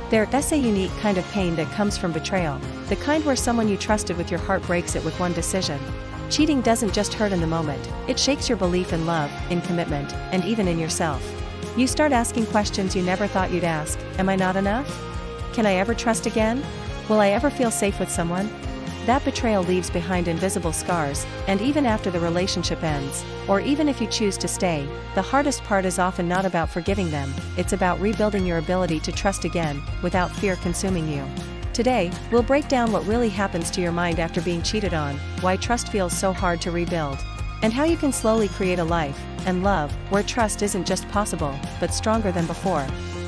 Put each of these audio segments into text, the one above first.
There's a unique kind of pain that comes from betrayal, the kind where someone you trusted with your heart breaks it with one decision. Cheating doesn't just hurt in the moment, it shakes your belief in love, in commitment, and even in yourself. You start asking questions you never thought you'd ask. Am I not enough? Can I ever trust again? Will I ever feel safe with someone? That betrayal leaves behind invisible scars, and even after the relationship ends, or even if you choose to stay, the hardest part is often not about forgiving them, it's about rebuilding your ability to trust again, without fear consuming you. Today, we'll break down what really happens to your mind after being cheated on, why trust feels so hard to rebuild, and how you can slowly create a life and love where trust isn't just possible, but stronger than before.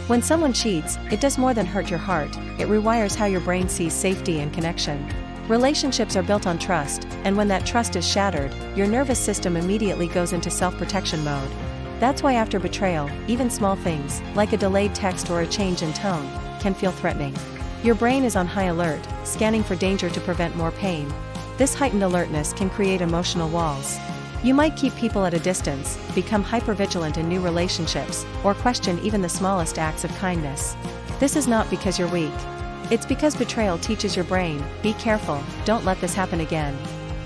When someone cheats, it does more than hurt your heart, it rewires how your brain sees safety and connection. Relationships are built on trust, and when that trust is shattered, your nervous system immediately goes into self-protection mode. That's why after betrayal, even small things, like a delayed text or a change in tone, can feel threatening. Your brain is on high alert, scanning for danger to prevent more pain. This heightened alertness can create emotional walls. You might keep people at a distance, become hypervigilant in new relationships, or question even the smallest acts of kindness. This is not because you're weak. It's because betrayal teaches your brain, be careful, don't let this happen again.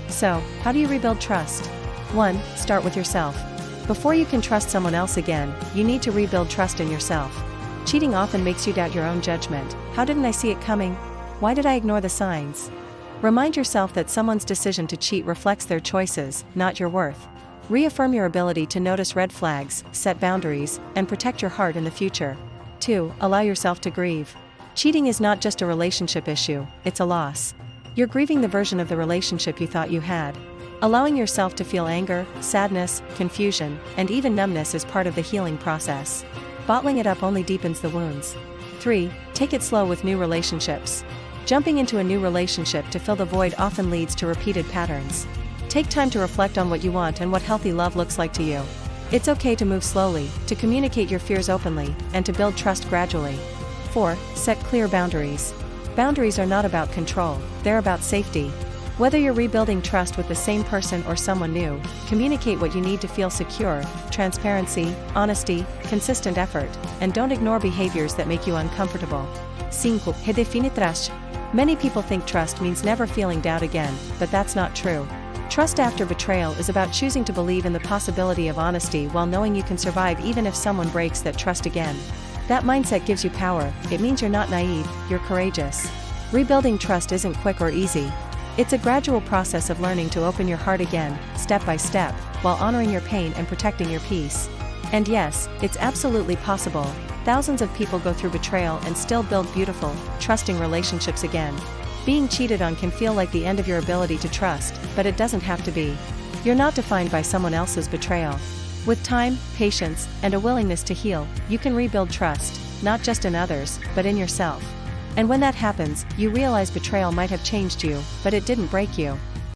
So, how do you rebuild trust? 1. Start with yourself. Before you can trust someone else again, you need to rebuild trust in yourself. Cheating often makes you doubt your own judgment. How didn't I see it coming? Why did I ignore the signs? Remind yourself that someone's decision to cheat reflects their choices, not your worth. Reaffirm your ability to notice red flags, set boundaries, and protect your heart in the future. 2. Allow yourself to grieve. Cheating is not just a relationship issue, it's a loss. You're grieving the version of the relationship you thought you had. Allowing yourself to feel anger, sadness, confusion, and even numbness is part of the healing process. Bottling it up only deepens the wounds. 3. Take it slow with new relationships. Jumping into a new relationship to fill the void often leads to repeated patterns. Take time to reflect on what you want and what healthy love looks like to you. It's okay to move slowly, to communicate your fears openly, and to build trust gradually. 4. Set clear boundaries. Boundaries are not about control, they're about safety. Whether you're rebuilding trust with the same person or someone new, communicate what you need to feel secure, transparency, honesty, consistent effort, and don't ignore behaviors that make you uncomfortable. 5. Redefine trust. Many people think trust means never feeling doubt again, but that's not true. Trust after betrayal is about choosing to believe in the possibility of honesty while knowing you can survive even if someone breaks that trust again. That mindset gives you power, it means you're not naive, you're courageous. Rebuilding trust isn't quick or easy. It's a gradual process of learning to open your heart again, step by step, while honoring your pain and protecting your peace. And yes, it's absolutely possible. Thousands of people go through betrayal and still build beautiful, trusting relationships again. Being cheated on can feel like the end of your ability to trust, but it doesn't have to be. You're not defined by someone else's betrayal. With time, patience, and a willingness to heal, you can rebuild trust, not just in others, but in yourself. And when that happens, you realize betrayal might have changed you, but it didn't break you.